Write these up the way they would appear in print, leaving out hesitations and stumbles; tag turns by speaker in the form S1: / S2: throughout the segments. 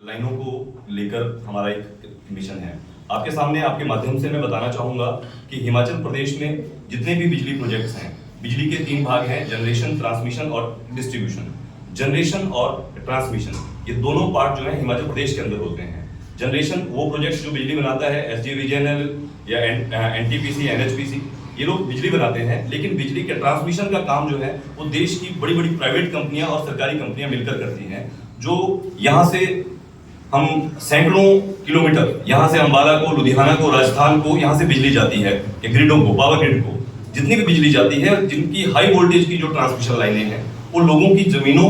S1: लाइनों को लेकर हमारा एक मिशन है। आपके सामने आपके माध्यम से मैं बताना चाहूंगा कि हिमाचल प्रदेश में जितने भी बिजली प्रोजेक्ट्स हैं, बिजली के 3 भाग हैं, जनरेशन, ट्रांसमिशन और डिस्ट्रीब्यूशन। जनरेशन और ट्रांसमिशन ये दोनों पार्ट जो है हिमाचल प्रदेश के अंदर होते हैं। जनरेशन वो प्रोजेक्ट जो बिजली बनाता है, SJVN या NTPC, NHPC, ये लोग बिजली बनाते हैं, लेकिन बिजली के ट्रांसमिशन का काम जो है वो देश की बड़ी बड़ी प्राइवेट कंपनियां और सरकारी कंपनियां मिलकर करती हैं। जो यहाँ से हम सैकड़ों किलोमीटर, यहाँ से अंबाला को, लुधियाना को, राजस्थान को यहाँ से बिजली जाती है, ग्रिडों को, पावर ग्रिड को जितनी भी बिजली जाती है, जिनकी हाई वोल्टेज की जो ट्रांसमिशन लाइनें हैं वो लोगों की जमीनों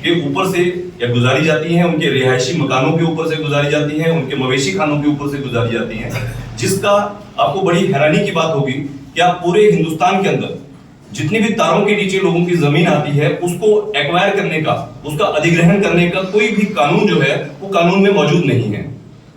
S1: के ऊपर से या गुजारी जाती हैं, उनके रिहायशी मकानों के ऊपर से गुजारी जाती हैं, उनके मवेशी खानों के ऊपर से गुजारी जाती हैं, जिसका आपको बड़ी हैरानी की बात होगी कि आप पूरे हिंदुस्तान के अंदर जितनी भी तारों के नीचे लोगों की जमीन आती है उसको एक्वायर करने का, उसका अधिग्रहण करने का कोई भी कानून जो है वो कानून में मौजूद नहीं है।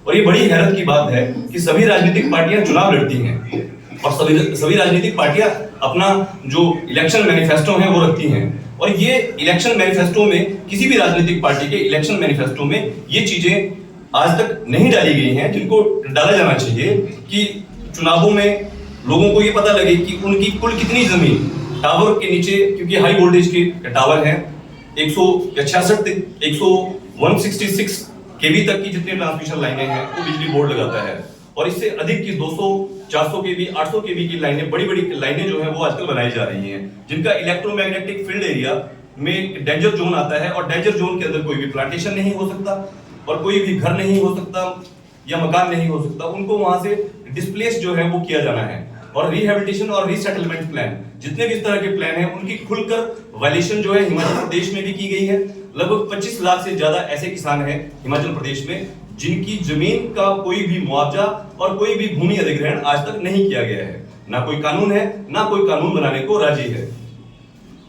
S1: और ये बड़ी हैरत की बात है कि सभी राजनीतिक पार्टियां चुनाव लड़ती हैं और सभी राजनीतिक पार्टियां अपना जो इलेक्शन मैनिफेस्टो है वो रखती हैं, और ये इलेक्शन मैनिफेस्टो में, किसी भी राजनीतिक पार्टी के इलेक्शन मैनिफेस्टो में ये चीजें आज तक नहीं डाली गई हैं जिनको डाला जाना चाहिए कि चुनावों में लोगों को ये पता लगे कि उनकी कुल कितनी जमीन टावर के नीचे, क्योंकि हाई वोल्टेज के टावर हैं, 166 केवी तक की जितनी ट्रांसमिशन लाइनें हैं वो बिजली बोर्ड लगाता है, और इससे अधिक की 200, 400 केवी, 800 केवी की लाइनें, बड़ी बड़ी लाइनें जो है वो आजकल बनाई जा रही हैं, जिनका इलेक्ट्रोमैग्नेटिक फील्ड एरिया में डेंजर जोन आता है, और डेंजर जोन के अंदर कोई भी प्लांटेशन नहीं हो सकता और कोई भी घर नहीं हो सकता या मकान नहीं हो सकता। उनको वहां से डिस्प्लेस जो है वो किया जाना है, और रिहेबिलिटेशन और रीसेटलमेंट प्लान, जितने भी इस तरह के प्लान हैं उनकी खुलकर वायलेशन जो है हिमाचल प्रदेश में भी की गई है। लगभग 25 लाख से ज्यादा ऐसे किसान हैं हिमाचल प्रदेश में जिनकी जमीन का कोई भी मुआवजा और कोई भी भूमि अधिग्रहण आज तक नहीं किया गया है। ना कोई कानून है, ना कोई कानून बनाने को राजी है।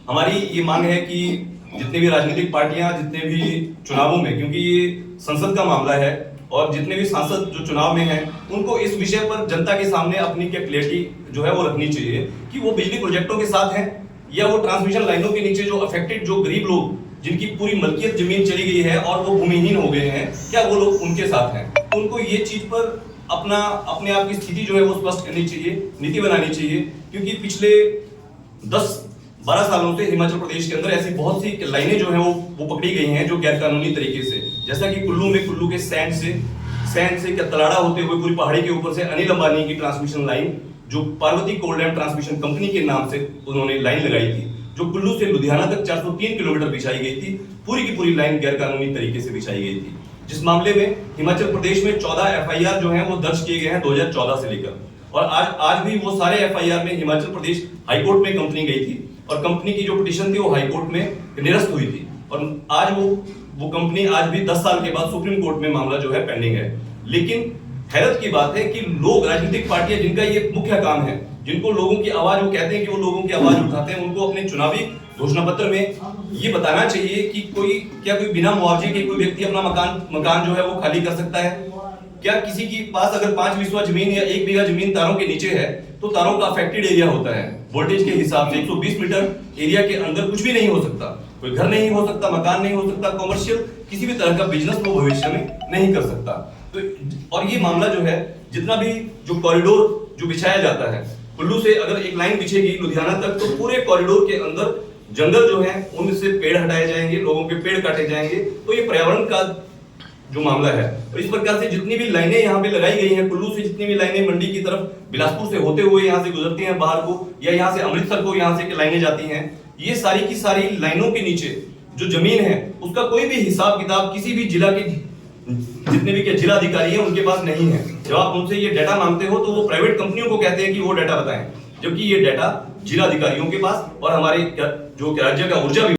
S1: हमारी ये मांग है कि जितने भी राजनीतिक पार्टियां जितने भी चुनावों में, क्योंकि ये संसद का मामला है और जितने भी सांसद जो चुनाव में हैं उनको इस विषय पर जनता के सामने अपनी कैपेबिलिटी जो है वो रखनी चाहिए कि वो बिजली प्रोजेक्टों के साथ हैं या वो ट्रांसमिशन लाइनों के नीचे जो अफेक्टेड, जो गरीब लोग जिनकी पूरी मलकियत जमीन चली गई है और वो भूमिहीन हो गए हैं, क्या वो लोग उनके साथ हैं। उनको ये चीज पर अपने आप की स्थिति जो है वो स्पष्ट करनी चाहिए, नीति बनानी चाहिए, क्योंकि पिछले 10-12 सालों से हिमाचल प्रदेश के अंदर ऐसी बहुत सी लाइनें जो हैं वो पकड़ी गई हैं जो गैर कानूनी तरीके से, जैसा कि कुल्लू के सैंड से तलाड़ा होते हुए पूरी पहाड़ी के ऊपर से अनिल अंबानी की ट्रांसमिशन लाइन, जो Parvati cold and transmission company के नाम से उन्होंने लाइन लगाई थी, जो कुल्लू से लुधियाना तक 403 किलोमीटर बिछाई गई थी, पूरी की पूरी लाइन गैर कानूनी तरीके से बिछाई गई थी, जिस मामले में हिमाचल प्रदेश में 14 FIR जो हैं वो दर्ज किए गए हैं 2014 से लेकर, और आज भी वो सारे FIR में हिमाचल प्रदेश हाईकोर्ट में कंपनी गई थी और कंपनी की जो पिटीशन थी वो हाईकोर्ट में निरस्त हुई थी, और आज वो कंपनी आज भी 10 साल के बाद सुप्रीम कोर्ट में मामला जो है पेंडिंग है। लेकिन हैरत की बात है कि लोग, राजनीतिक पार्टियां जिनका ये मुख्य काम है, जिनको लोगों की आवाज, वो कहते हैं कि वो लोगों की आवाज उठाते हैं, उनको अपने चुनावी घोषणा पत्र में ये बताना चाहिए कि कोई बिना मुआवजे के कोई व्यक्ति अपना मकान जो है वो खाली कर सकता है। क्या किसी के पास अगर 5 बिस्वा जमीन या 1 बीघा जमीन तारों के नीचे है तो तारों का अफेक्टेड एरिया होता है वोल्टेज के हिसाब से, 120 मीटर एरिया के अंदर कुछ भी नहीं हो सकता, कोई घर नहीं हो सकता, मकान नहीं हो सकता, कॉमर्शियल किसी भी तरह का बिजनेस वो भविष्य में नहीं कर सकता। तो और ये मामला जो है, जितना भी जो कॉरिडोर जो बिछाया जाता है, कुल्लू से अगर एक लाइन बिछेगी लुधियाना तक, तो पूरे कॉरिडोर के अंदर जंगल जो है उनसे पेड़ हटाए जाएंगे, लोगों के पेड़ काटे जाएंगे, तो ये पर्यावरण का जो मामला है। और इस प्रकार से जितनी भी लाइनें यहाँ पे लगाई गई हैं, कुल्लू से जितनी भी लाइनें मंडी की तरफ, बिलासपुर से होते हुए यहाँ से गुजरती हैं बाहर को, या यहाँ से अमृतसर को यहाँ से लाइनें जाती हैं, ये सारी की सारी लाइनों के नीचे जो जमीन है उसका कोई भी हिसाब किताब किसी भी जिला के जितने भी जिला अधिकारी हैं उनके पास नहीं है। जब आप उनसे ये डाटा मांगते हो तो वो प्राइवेट कंपनियों को कहते हैं कि वो डाटा बताएं, जबकि ये डाटा जिला अधिकारियों के पास और हमारे जो राज्य का ऊर्जा